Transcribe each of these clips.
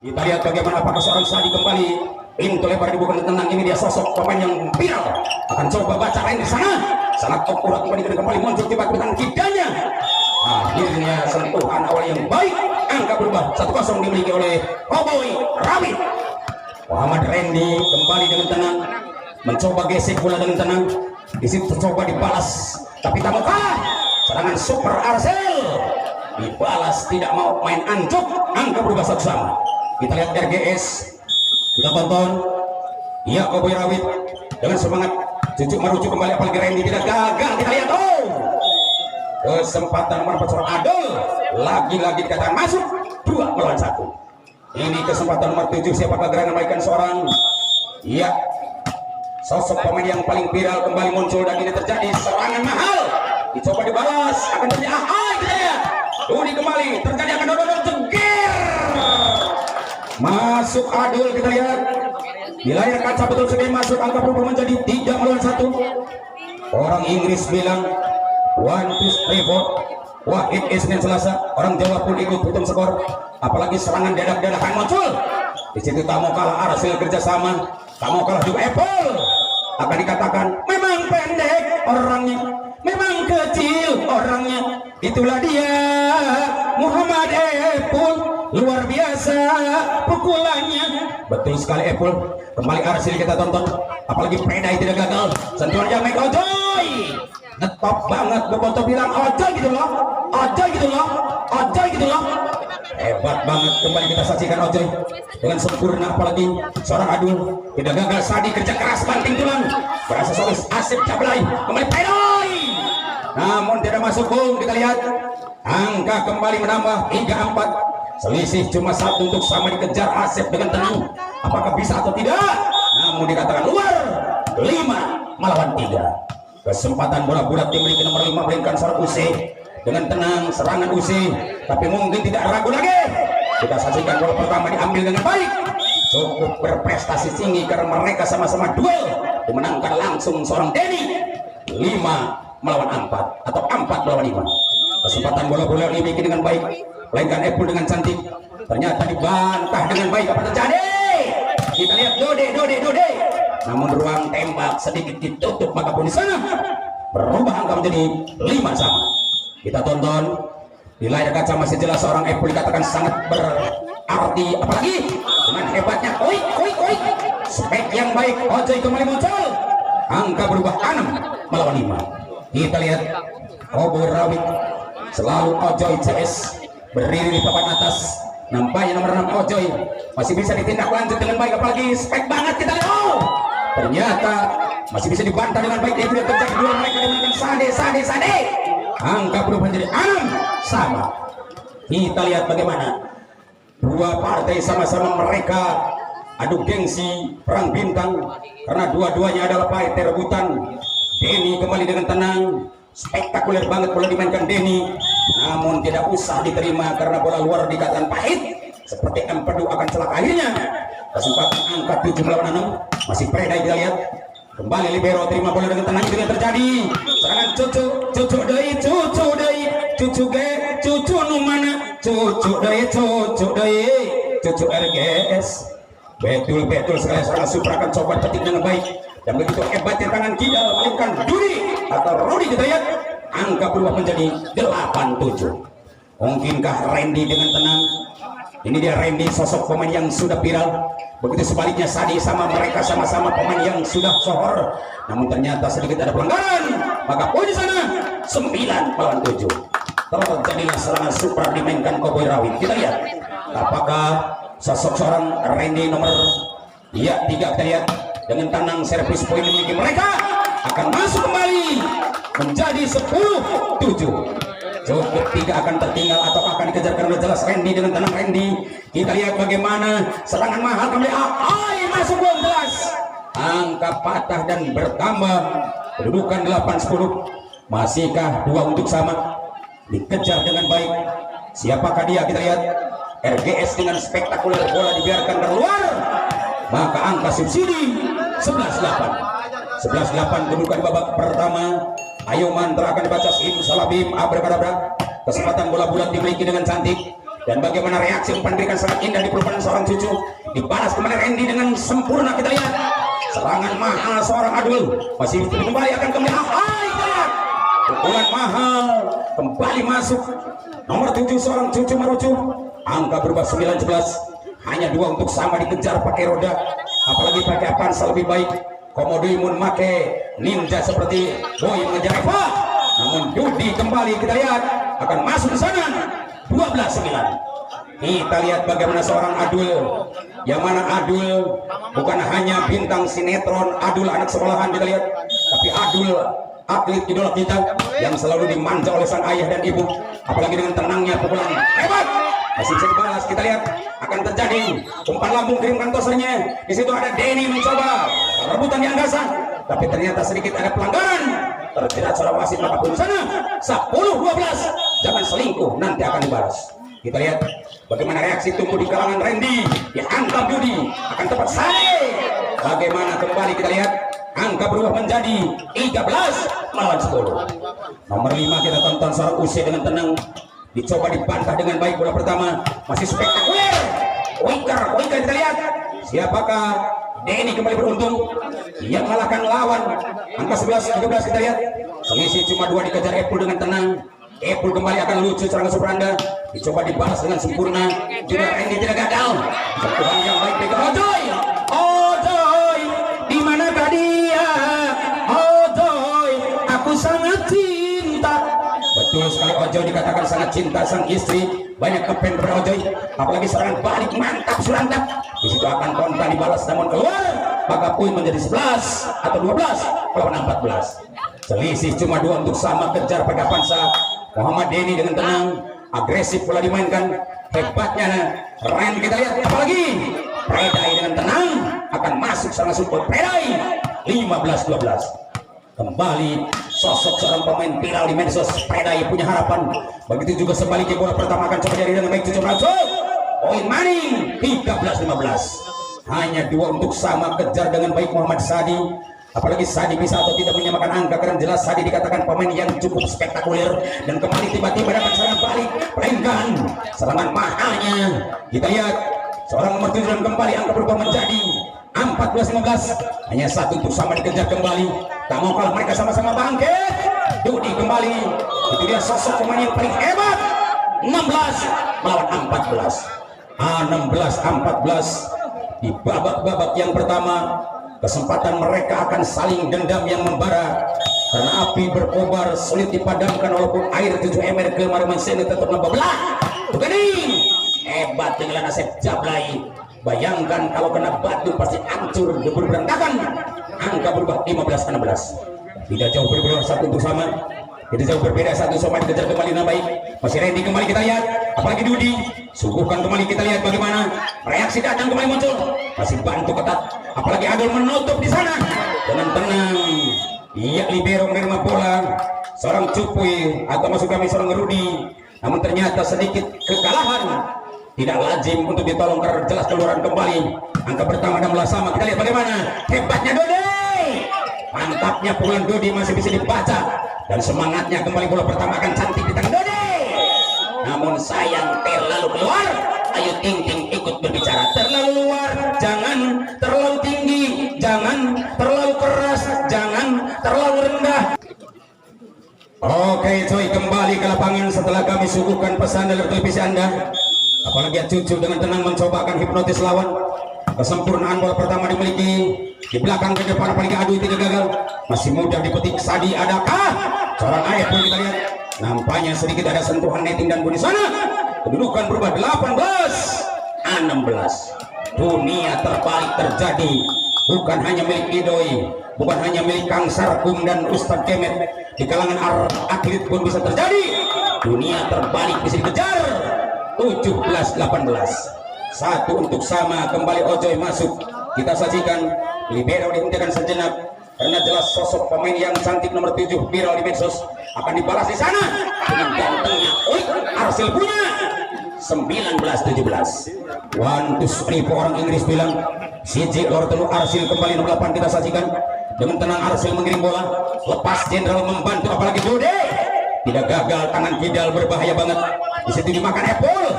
Kita lihat bagaimana apakah seorang Sadi kembali. Pintu lebar dibuka tenang. Ini dia sosok pemain yang viral. Akan coba baca lain di sana. Sangat akurat kembali muncul tiba-tiba kidanya. Akhirnya sentuhan awal yang baik. Angka berubah 1-0 dimiliki oleh Cowboy Rawit. Muhammad Randy kembali dengan tenang. Mencoba gesek bola dengan tenang. Di situ coba dibalas. Tapi tak mau kalah. Serangan Super Arcel dibalas, tidak mau main ancuk. Angka berubah satu sama. Kita lihat RGS, kita tonton. Iya, Cowboy Rawit dengan semangat cucuk merujuk kembali, apalagi Randy tidak gagal. Kita lihat, kesempatan nomor seorang Adol lagi-lagi dikatakan masuk 2-1. Ini kesempatan nomor 7. Siapakah gerangan mainkan seorang? Iya, sosok pemain yang paling viral kembali muncul dan ini terjadi serangan mahal. Dicoba dibalas, akan terjadi kita lihat. Dudi kembali, terjadi akan dodol cegir. Masuk Adul, kita lihat di layar kaca betul sekali masuk. Angka berubah menjadi 3-1. Orang Inggris bilang 1, 2, 3, 4. Wahid Isnin Selasa. Orang Jawa pun ikut hitung skor. Apalagi serangan dadak-dadakan muncul. Di situ tak mau kalah hasil kerjasama, tak mau kalah juga Apple. Akan dikatakan memang pendek orangnya, memang kecil orangnya. Itulah dia Muhammad Apple, luar biasa pukulannya. Betul sekali Apple. Kembali Arsil kita tonton. Apalagi Predai tidak gagal. Sentuhan yang Mike Ojoy. Ngetop banget. Boboto bilang Ojoy gitu loh. Ojoy gitu loh. Ojoy gitu loh. Hebat banget. Kembali kita saksikan Ojoy dengan sempurna. Apalagi seorang Adul tidak gagal. Sadi kerja keras banting tulang. Berasa solis Asep Cablay. Kembali Predai. Namun tidak masuk gol. Kita lihat angka kembali menambah 3-4. Selisih cuma 1 untuk sama dikejar Asep dengan tenang. Apakah bisa atau tidak? Namun dikatakan luar. 5-3. Kesempatan bola bulat dimiliki nomor 5 melainkan seorang Use dengan tenang. Serangan Use, tapi mungkin tidak ragu lagi. Kita saksikan bola pertama diambil dengan baik. Cukup berprestasi tinggi karena mereka sama-sama duel. Dimenangkan langsung seorang Denny. 5-4 atau 4-5. Kesempatan bola dimiliki dengan baik, melainkan Apple dengan cantik. Ternyata dibantah dengan baik. Apa terjadi? Kita lihat Dode. Namun ruang tembak sedikit ditutup, maka pun di sana berubah angka menjadi 5-. Kita tonton di layar kaca masih jelas seorang Apple dikatakan sangat berarti, apalagi dengan hebatnya koi. Spek yang baik Ojoy kembali muncul. Angka berubah 6-5. Kita lihat Cowboy Rawit selalu Ojoy CS berdiri di papan atas. Nampaknya nomor 6 Ojoy masih bisa ditindaklanjut dengan baik, apalagi spek banget. Kita lihat, ternyata masih bisa dibantah dengan baik. Itu yang terjadi dua mereka dengan Sade. Angka berubah menjadi 6-. Kita lihat bagaimana dua partai sama-sama mereka adu gengsi perang bintang karena dua-duanya adalah partai rebutan. Denny kembali dengan tenang. Spektakuler banget bola dimainkan Denny, namun tidak usah diterima karena bola luar dikatakan pahit. Seperti Empedu akan celaka akhirnya. Kesempatan angka 7-6 masih Predai. Kita lihat kembali libero terima bola dengan tenang. Itu yang terjadi. Serangan cucu numana cucu RGS. Betul sekali serangan Super akan coba petik dengan baik. Dan begitu hebatnya tangan kidal melakukan Dudi atau Rudi. Kita lihat angka berubah menjadi 8-7. Mungkinkah Randy dengan tenang? Ini dia Randy, sosok pemain yang sudah viral. Begitu sebaliknya Sadi sama mereka sama-sama pemain yang sudah sohor. Namun ternyata sedikit ada pelanggaran. Maka poin di sana 9-7. Terjadilah serangan Super dimainkan Cowboy Rawit. Kita lihat apakah sosok seorang Randy nomor 3. Kita lihat dengan tenang servis poin dimiliki mereka akan masuk kembali menjadi 10-7. Cukup 3 akan tertinggal atau akan dikejar karena jelas Randy dengan tenang. Randy, kita lihat bagaimana serangan mahal kembali. Masuk belum jelas. Angka patah dan bertambah. Kedudukan 8-10. Masihkah 2 untuk sama? Dikejar dengan baik. Siapakah dia? Kita lihat RGS dengan spektakuler bola dibiarkan keluar. Maka angka subsidi 11-8 kedudukan babak pertama. Ayo mantra akan dibaca Sim Salabim Abrakadabra. Kesempatan bola bulat dimiliki dengan cantik. Dan bagaimana reaksi umpan berikan sangat indah di pelukan seorang cucu, dibalas kembali Randy dengan sempurna. Kita lihat serangan mahal seorang Adul, masih kembali akan kembali pukulan mahal kembali masuk nomor 7 seorang cucu merucu. Angka berubah 19, hanya 2 untuk sama dikejar pakai roda, apalagi pakai Avanza lebih baik. Komodo imun make ninja seperti Boy mengejar Eva, namun Dudi kembali kita lihat akan masuk ke sana. 12-9. Kita lihat bagaimana seorang Adul, yang mana Adul bukan hanya bintang sinetron, Adul anak sekolahan kita lihat, tapi Adul atlet idola kita yang selalu dimanja oleh sang ayah dan ibu, apalagi dengan tenangnya pukulan hebat masih bisa dibalas. Kita lihat akan terjadi umpan lambung kirimkan tosernya. Di situ ada Denny mencoba rebutan di angkasa, tapi ternyata sedikit ada pelanggaran, terjerat seorang wasit maka pun sana 10-12. Jangan selingkuh, nanti akan dibalas. Kita lihat bagaimana reaksi tumbuh di kalangan Randy, dihantam Dudi akan tepat Sane. Bagaimana kembali kita lihat angka berubah menjadi 13-10. Nomor 5 kita tonton seorang usia dengan tenang, dicoba dibantah dengan baik. Bola pertama masih spektakuler. Wiker kita lihat siapakah Denny kembali beruntung, ia mengalahkan lawan. Angka 11-13 kita lihat selisih cuma 2, dikejar Epul dengan tenang. Epul kembali akan lucu serangan Supranda, dicoba dibalas dengan sempurna. Juga Randy tidak gagal. Sentuhan yang baik bagi Ojoy. Ojoy, di manakah dia? Ojoy, aku sangat cinta. Betul sekali, Ojoy dikatakan sangat cinta sang istri. Banyak kepen kepada Ojoy, apalagi serangan balik mantap Suranda. Di situ akan kontra dibalas namun keluar. Maka poin menjadi 11 atau 12 lawan 14. Selisih cuma 2 untuk sama, kejar pada Avanza. Muhammad Denny dengan tenang, agresif pula dimainkan. Hebatnya Ren kita lihat, apalagi Predai dengan tenang akan masuk sama support Predai. 15-12. Kembali sosok seorang pemain viral di medsos, Predai punya harapan. Begitu juga sebaliknya, bola pertama akan coba jadi dengan baik, cucu masuk. Poin maning 13-15. Hanya 2 untuk sama, kejar dengan baik Muhammad Sadi. Apalagi Sadi bisa atau tidak menyamakan angka, karena jelas Sadi dikatakan pemain yang cukup spektakuler. Dan kembali tiba-tiba dapat serangan balik, melainkan serangan mahalnya. Kita lihat seorang nomor 7 dan kembali angka berubah menjadi 14-15. Hanya 1 untuk sama dikejar kembali. Tak mau kalah mereka, sama-sama bangkit. Dudi kembali, itu dia sosok pemain yang paling hebat. 16 melawan 14. 16-14 di babak-babak yang pertama. Kesempatan mereka akan saling dendam yang membara, karena api berkobar sulit dipadamkan walaupun air 7 ember ke Marmansene tetap membelah. Begini hebat dengan Asep Jablay. Bayangkan kalau kena batu pasti hancur, debur berantakan. Angka berubah 15-16. Tidak jauh berbeda, 1 untuk sama. Tidak jauh berbeda, 1 sama dikejar kembali dengan baik. Masih Randy kembali kita lihat, apalagi Dudi suguhkan kembali. Kita lihat bagaimana reaksi datang kembali muncul, masih bantu ketat, apalagi Adul menutup di sana dengan tenang. Ia libero menerima bola, seorang Cupuy atau masuk kami seorang Rudi, namun ternyata sedikit kekalahan. Tidak lazim untuk ditolong karena jelas keluaran kembali. Angka pertama 16 sama. Kita lihat bagaimana hebatnya Dodi, mantapnya pukulan Dodi masih bisa dibaca, dan semangatnya kembali. Bola pertama akan cantik di tangan Dodi, namun sayang terlalu keluar. Ayo Ting-Ting ikut berbicara, terlalu luar, jangan terlalu tinggi, jangan terlalu keras, jangan terlalu rendah. Oke coy, kembali ke lapangan setelah kami suguhkan pesan dari televisi Anda. Apalagi cucu dengan tenang mencoba akan hipnotis lawan. Kesempurnaan bola pertama dimiliki, di belakang ke depan apalagi adu tidak gagal. Masih mudah dipetik Sadi, adakah seorang ayah pun kita lihat. Nampaknya sedikit ada sentuhan netting dan bunyi sana. Kedudukan berubah 18-16. Dunia terbalik terjadi, bukan hanya milik Idoi, bukan hanya milik Kang Sarkum dan Ustadz Kemet. Di kalangan atlet pun bisa terjadi. Dunia terbalik bisa dikejar. 17-18. 1 untuk sama, kembali Ojoy masuk. Kita sajikan libero dihentikan sejenak, karena jelas sosok pemain yang cantik nomor 7 viral di medsos akan dibalas di sana dengan gantengnya. Arsil punya 19-17. 1 2 3 orang Inggris bilang CJ Lortelu. Arsil kembali nomor 8 kita sajikan dengan tenang. Arsil mengirim bola, lepas Jenderal membantu, apalagi Dode tidak gagal, tangan kidal berbahaya banget. Di situ dimakan Epul,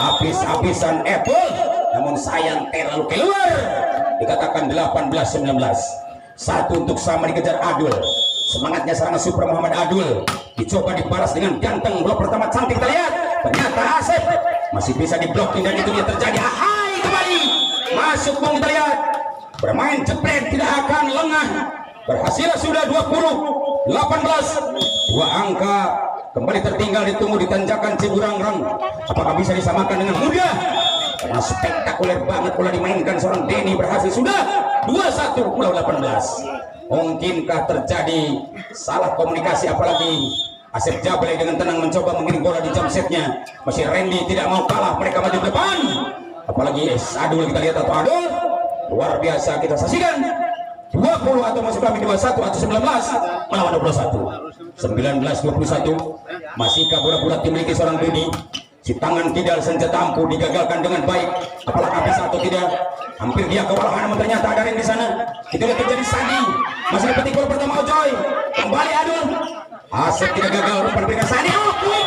habis-habisan Apple, namun sayang terlalu keluar. Dikatakan 18-19. Satu untuk sama dikejar Adul. Semangatnya serangan super Muhammad Adul dicoba dibalas dengan ganteng. Blok pertama cantik kita lihat. Ternyata Asep masih bisa diblokir dan itu dia terjadi. Ahai kembali masuk bung kita lihat. Bermain jepret tidak akan lengah. Berhasil sudah 20-18. Dua angka kembali tertinggal, ditunggu di tanjakan Ciburangrang. Apakah bisa disamakan dengan mudah? Karena spektakuler banget pula dimainkan seorang Denny. Berhasil sudah 21-18. Mungkinkah terjadi salah komunikasi, apalagi Asep Jablay dengan tenang mencoba mengirim bola di jam setnya. Masih Randy tidak mau kalah, mereka maju ke depan. Apalagi Adul kita lihat, atau Adul luar biasa kita saksikan. 20 atau masuk kami 21 atau 19 melawan 21. 19-21. Masihkah bola-bola dimiliki seorang Dudi? Si tangan kidal senjata ampuh digagalkan dengan baik. Apakah bisa atau tidak? Hampir dia kewalahan, namun ternyata ada yang di sana. Itu lihat terjadi Sandi. Masih dapat gol pertama Ojoy. Kembali Adul. Asep tidak gagal, umpan berikan Sandi. Oh, kuit.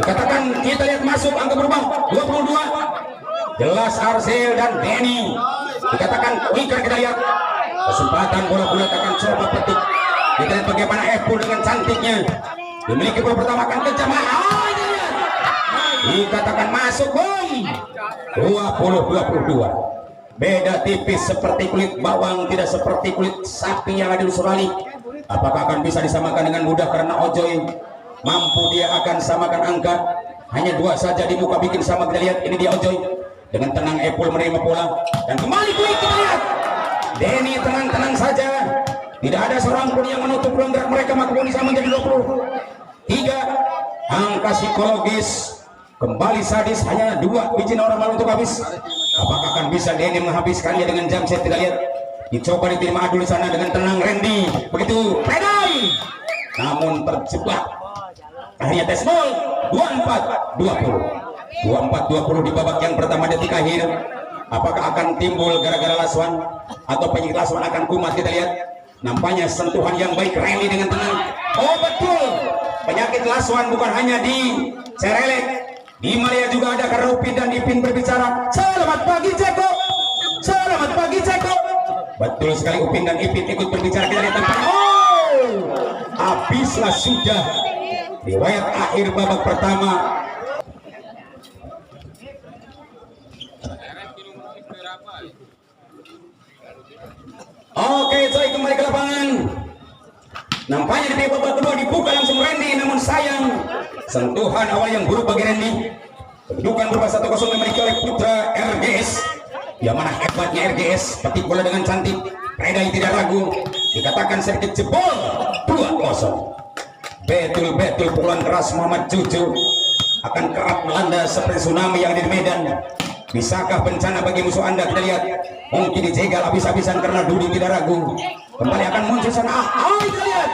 Dikatakan kita lihat masuk angka berubah 22. Jelas Arsil dan Denny. Dikatakan winger kita lihat. Kesempatan bola-bola akan coba petik. Kita lihat bagaimana Epul dengan cantiknya. Dimiliki bola pertama akan kejam. Dikatakan masuk bom. 20-22. Beda tipis seperti kulit bawang, tidak seperti kulit sapi yang ada di Australia. Apakah akan bisa disamakan dengan mudah karena Ojoy mampu dia akan samakan angka. Hanya dua saja di muka bikin sama. Kita lihat ini dia Ojoy dengan tenang. Epul menerima bola dan kembali kuik kita lihat. Denny tenang-tenang saja. Tidak ada seorang pun yang menutup ruang gerak mereka. Maka bisa menjadi 23. Angka psikologis kembali sadis, hanya 2 biji normal untuk habis. Apakah akan bisa Denny menghabiskannya dengan jam set? Kita lihat. Dicoba diterima Adul di sana dengan tenang. Randy begitu pedai, namun terjebak. Akhirnya tes gol. 24-20. 24-20 di babak yang pertama detik akhir. Apakah akan timbul gara-gara Laswan atau penyakit Laswan akan kumat? Kita lihat. Nampaknya sentuhan yang baik Randy dengan tenang. Oh betul, penyakit Laswan bukan hanya di Cerelek, di Malaysia juga ada, karena Upin dan Ipin berbicara. Selamat pagi Ceko, selamat pagi Ceko. Betul sekali, Upin dan Ipin ikut berbicara. Kita lihat tempat. Oh, habislah sudah riwayat akhir babak pertama. Oke, Coy kembali ke lapangan. Nampaknya di babak kedua dibuka langsung Randy, namun sayang sentuhan awal yang buruk bagi Randy. Kedudukan berubah 1-0 dimiliki oleh putra RGS. Yang mana hebatnya RGS, petik bola dengan cantik. Redai tidak ragu. Dikatakan sedikit jebol. 2-0. Betul-betul pukulan keras Muhammad Cucu akan kerap melanda seperti tsunami yang ada di Medan. Bisakah bencana bagi musuh Anda? Kita lihat. Mungkin dijegal habis-habisan karena Dudi tidak ragu. Kembali akan muncul sana. Kita lihat.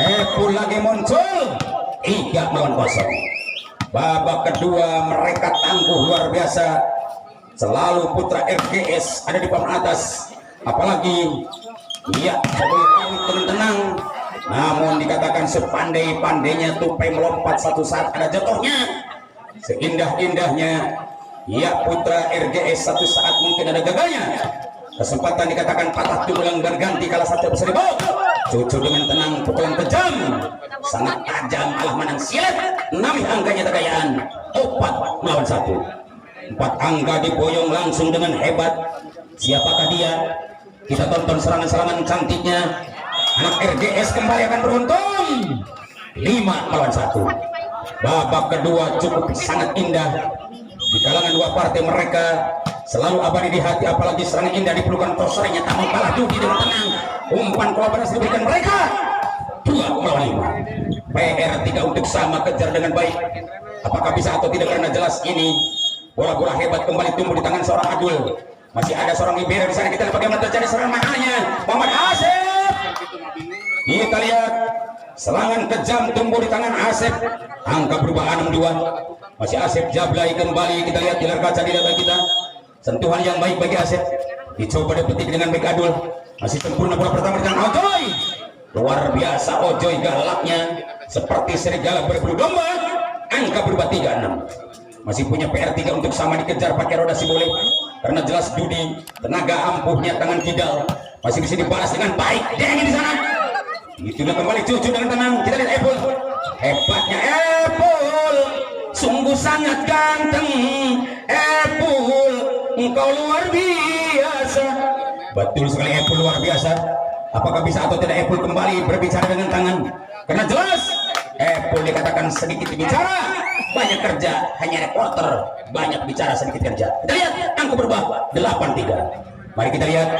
Epul lagi muncul. 3-0. Babak kedua mereka tangguh luar biasa. Selalu putra RGS ada di papan atas. Apalagi iya, dengan tenang. Namun dikatakan sepandai-pandainya tupai melompat, satu saat ada jatuhnya. Seindah-indahnya ya putra RGS, satu saat mungkin ada gagalnya. Kesempatan dikatakan patah tulang berganti kala satu bisa dibawa. Cucu dengan tenang, pukulan kejam sangat tajam, malah menang silet. 6 angkanya kekayaan 4-1. 4 angka diboyong langsung dengan hebat. Siapakah dia? Kita tonton serangan-serangan cantiknya. Anak RGS kembali akan beruntung. 5-1. Babak kedua cukup sangat indah. Di kalangan dua partai mereka selalu abadi di hati, apalagi serangan indah di pelukan tosernya tak mau kalah. Dudi dengan tenang, umpan kolaborasi diberikan mereka. 2-5. PR 3 untuk sama, kejar dengan baik. Apakah bisa atau tidak? Karena jelas ini bola-bola hebat kembali tumbuh di tangan seorang Adul. Masih ada seorang libero di sana. Kita lihat bagaimana terjadi serangan mahalnya Muhammad Asep. Kita lihat serangan kejam tumbuh di tangan Asep. Angka berubah 6-2. Masih Asep Jablay kembali. Kita lihat di layar kaca di data kita. Sentuhan yang baik bagi Asep. Dicoba dipetik dengan baik Adul. Masih sempurna bola pertama dengan Ojoy. Luar biasa Ojoy galaknya seperti serigala berburu domba. Angka berubah 3-6. masih punya PR3 untuk sama dikejar pakai roda si boleh, karena jelas Dudi tenaga ampuhnya tangan kidal masih bisa dibalas dengan baik. Denny di sana itu udah kembali cucu dengan tenang. Kita lihat Epul, hebatnya Epul, sungguh sangat ganteng Epul, engkau luar biasa. Betul sekali Epul, luar biasa. Apakah bisa atau tidak Epul kembali berbicara dengan tangan, karena jelas Epul dikatakan sedikit bicara banyak kerja, hanya reporter banyak bicara sedikit kerja. Kita lihat angka berubah 8-3. Mari kita lihat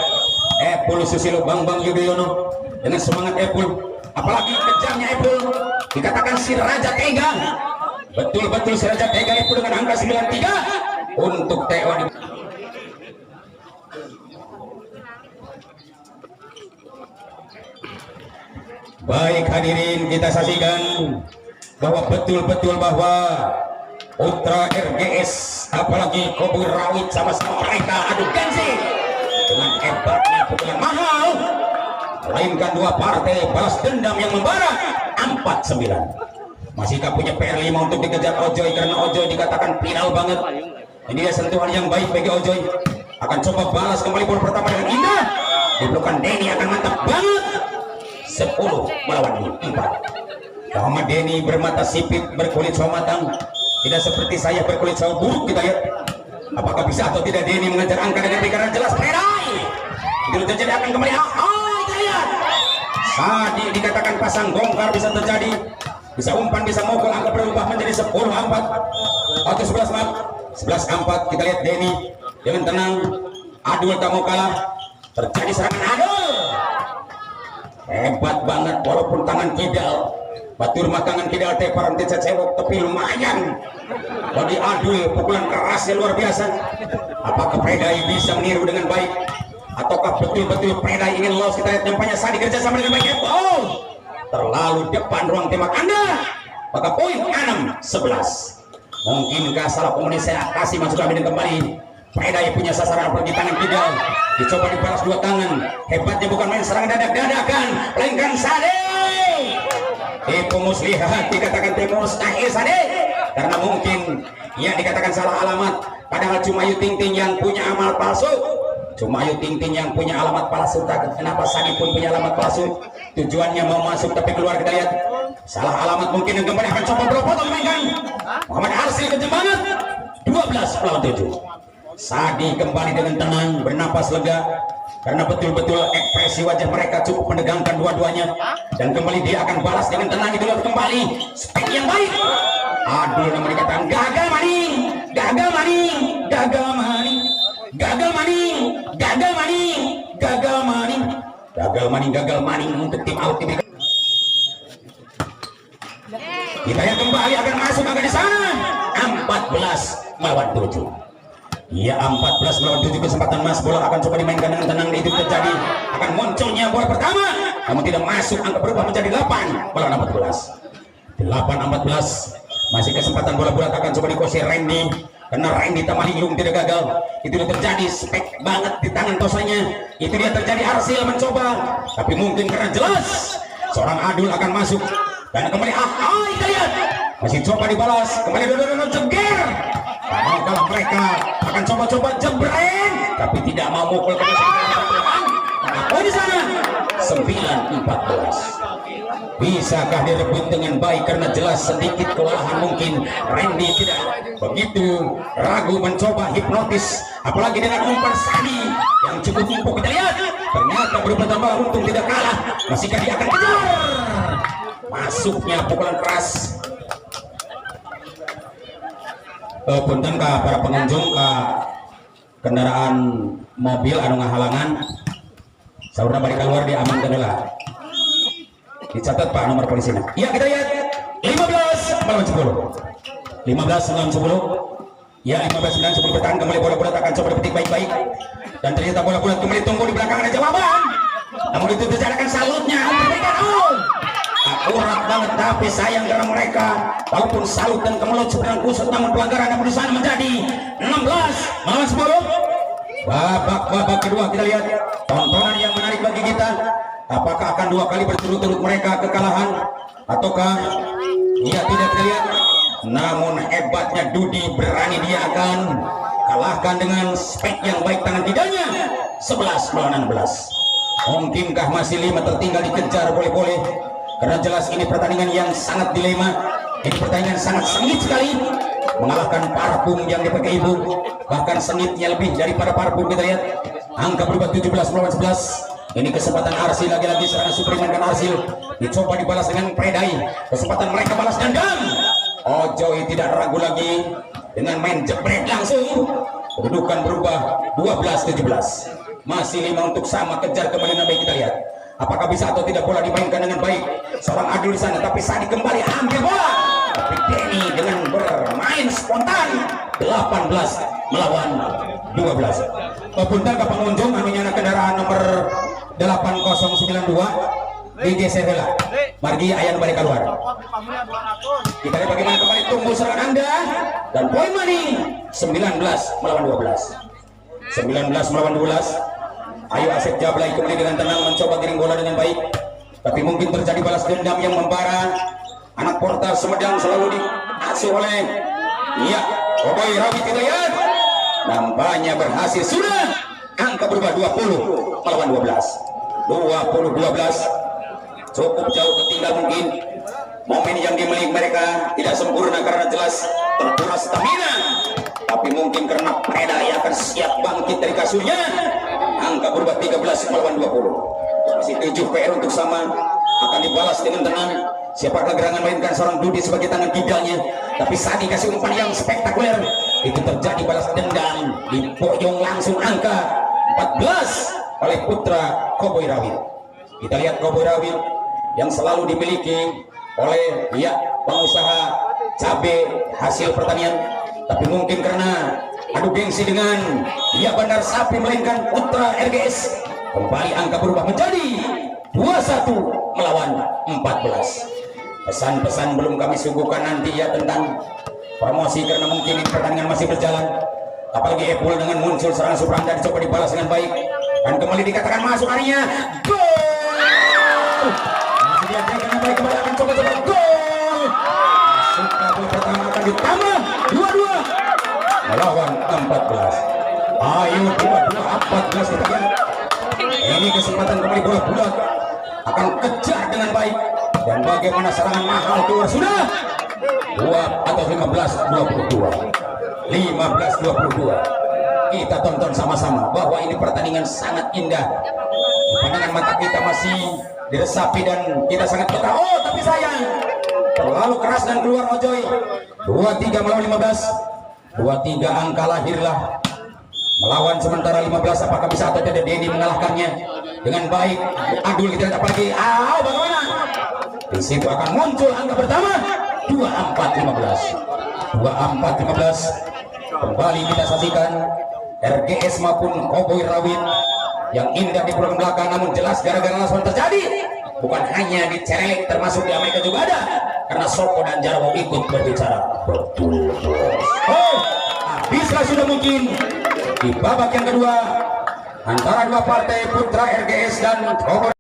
Epul Susilo Bambang Yudhoyono dengan semangat Epul, apalagi kejamnya Epul, dikatakan si Raja Tega. Betul-betul si Raja Tega Epul dengan angka 93 untuk TO. Baik hadirin, kita saksikan bahwa betul-betul bahwa Ultra RGS apalagi Kobur Rawit sama-sama mereka adu gengsi dengan hebatnya pukulan mahal, melainkan dua partai balas dendam yang membara 4-9. Masihkah punya PR5 untuk dikejar Ojoy, karena Ojoy dikatakan final banget. Ini dia sentuhan yang baik bagi Ojoy, akan coba balas kembali bola pertama dengan indah, diblokan Denny akan mantap banget. 10 melawan 4. Muhammad Denny bermata sipit, berkulit sawo matang, tidak seperti saya berkulit sawo buruk. Kita lihat apakah bisa atau tidak Denny mengejar angka dengan karena jelas Pedai itu terjadi akan kembali. Kita lihat Sadi dikatakan pasang bongkar bisa terjadi, bisa umpan, bisa mogok, angka berubah menjadi 10-4 atau 11-4. Kita lihat Denny dengan tenang, Adul tak mau kalah, terjadi serangan Adul. Hebat banget walaupun tangan kidal, batur tangan kidal teparan teca cewek tapi lumayan. Bagi Adul pukulan kerasnya luar biasa. Apakah Predai bisa meniru dengan baik, ataukah betul-betul Predai ingin lolos? Kita lihat nampaknya Sadi kerja sama dengan baik. Terlalu depan ruang tembak Anda, maka poin 6-11. Mungkinkah salah komunikasi? Saya kasih masuk kami dan kembali. Predai punya sasaran pergi tangan kidal, dicoba dibalas dua tangan. Hebatnya bukan main serang dadak-dadakan, melainkan Sade. Tipu muslihat dikatakan tipu mustahil Sade, karena mungkin yang dikatakan salah alamat, padahal cuma Ayu Ting Ting yang punya amal palsu. Cuma Ayu Ting Ting yang punya alamat palsu. Kenapa Sadi pun punya alamat palsu? Tujuannya mau masuk tapi keluar. Kita lihat salah alamat mungkin, dan kembali akan coba berpotong dimainkan. Muhammad Arsil kenceng banget. 12-7. Sadi kembali dengan tenang, bernapas lega, karena betul-betul ekspresi wajah mereka cukup menegangkan dua-duanya. Dan kembali dia akan balas dengan tenang. Itu lihat kembali spek yang baik. Adul nama dikatakan gagal maning, gagal maning, gagal maning, gagal maning, gagal maning, gagal maning, gagal maning, gagal maning untuk tim out tim. Kita yang kembali akan masuk agak di sana. 14-7. Ya, 14-7 kesempatan Mas. Bola akan coba dimainkan dengan tenang. Itu terjadi akan munculnya bola pertama, namun tidak masuk. Angka berubah menjadi 8 bola 14. 8-14. Masih kesempatan bola bulat akan coba dikuasai Randy, karena Randy Tamalilung tidak gagal. Itu dia terjadi spek banget di tangan tosanya. Itu dia terjadi Arsil mencoba, tapi mungkin karena jelas seorang Adul akan masuk. Dan kembali kita lihat masih coba dibalas kembali. Jengger. Mau kalah mereka akan coba-coba jembreng, tapi tidak mau mukul ke di sana. 9-14. Bisakah direbut dengan baik, karena jelas sedikit kewalahan mungkin. Randy tidak begitu ragu mencoba hipnotis, apalagi dengan umpan Sadi yang cukup empuk. Kita lihat ternyata berubah tambah untung tidak kalah. Masihkah dia akan kejar? Masuknya pukulan keras. Punten ka para pengunjung ka kendaraan mobil anu ngahalangan, saudara balik keluar di aman kendala. Dicatat Pak nomor polisinya. Iya, kita lihat 15-10. 15-10. Ya, 15-10 bertahan kembali. Bola-bola akan coba dipetik baik-baik, dan ternyata bola-bola kembali tunggu di belakang ada jawaban. Namun itu terjadikan salutnya. Akurat banget, tapi sayang karena mereka walaupun salut dan kemelut sedang kusut, namun pelanggaran yang berusaha menjadi 16-10. Babak kedua kita lihat tontonan yang menarik bagi kita. Apakah akan dua kali berturut-turut mereka kekalahan, ataukah iya tidak? Kita lihat namun hebatnya Dudi berani dia akan kalahkan dengan spek yang baik tangan kidanya. 11 melawan 16. Mungkinkah masih 5 tertinggal dikejar boleh-boleh, karena jelas ini pertandingan yang sangat dilema, ini pertandingan sangat sengit sekali. Mengalahkan parfum yang dipakai ibu, bahkan sengitnya lebih daripada parfum. Kita lihat angka berubah 17 melawan 11. Ini kesempatan Arsil, lagi-lagi serangan Superman kan Arsil dicoba dibalas dengan Predai. Kesempatan mereka balas dendam. Ojoi tidak ragu lagi dengan main jebret langsung. Kedudukan berubah 12-17. Masih 5 untuk sama, kejar kembali Nabi. Kita lihat apakah bisa atau tidak bola dimainkan dengan baik. Seorang Adul di sana, tapi Sadi kembali ambil bola. Tapi Denny dengan bermain spontan. 18 melawan 12. Punten ke pengunjung anunya kendaraan nomor 8092 DJ Sevela margi ayam balik keluar. Kita lihat bagaimana kembali tumbuh serangan Anda, dan poin money 19 melawan 12. 19 melawan 12. Ayo Asep Jablay kembali dengan tenang mencoba giring bola dengan baik, tapi mungkin terjadi balas dendam yang membara. Anak Portal Sumedang selalu diasuh oleh Cowboy Rawi. Kita lihat nampaknya berhasil. Sudah angka berubah 20 melawan 12. 20-12. Cukup jauh tertinggal mungkin. Momen yang dimiliki mereka tidak sempurna karena jelas terkuras stamina, tapi mungkin karena Predai akan siap bangkit dari kasurnya. Angka berubah 13 melawan 20. Masih 7 PR untuk sama, akan dibalas dengan tenang. Siapakah gerangan mainkan seorang Dudi sebagai tangan kidalnya, tapi Sadi kasih umpan yang spektakuler. Itu terjadi balas dendam, diboyong langsung angka 14 oleh putra Cowboy Rawit. Kita lihat Cowboy Rawit yang selalu dimiliki oleh pengusaha cabe hasil pertanian, tapi mungkin karena adu gengsi dengan Bandar Sapi melainkan putra RGS. Kembali angka berubah menjadi 21 melawan 14. Pesan-pesan belum kami suguhkan nanti tentang promosi, karena mungkin pertandingan masih berjalan. Apalagi Epul dengan muncul serangan Super Anda dicoba dibalas dengan baik, dan kembali dikatakan masuk harinya. Gol! Masih diajarkan dengan baik, kembali akan coba-coba gol. Masuk kabel pertama akan ditambah 22 melawan 14. Ayo 22-14 kita lihat. Ini kesempatan kembali bola bulat akan kejar dengan baik, dan bagaimana serangan mahal keluar. Sudah 2 atau 15-22. 15-22. Kita tonton sama-sama bahwa ini pertandingan sangat indah. Pandangan mata kita masih diresapi dan kita sangat peka. Oh, tapi sayang terlalu keras dan keluar Ojoi. 23 melawan 15. 23 angka lahirlah melawan sementara 15. Apakah bisa atau tidak Denny mengalahkannya dengan baik? Adul kita lihat apalagi. Bagaimana? Di situ akan muncul angka pertama 24-15. 24-15. Kembali kita saksikan RGS maupun Cowboy Rawit yang indah di pulang belakang, namun jelas gara-gara langsung terjadi. Bukan hanya di Cerelek, termasuk di Amerika juga ada, karena Soko dan Jarwo ikut berbicara. Betul. Habislah sudah mungkin di babak yang kedua antara dua partai putra RGS dan Cowboy.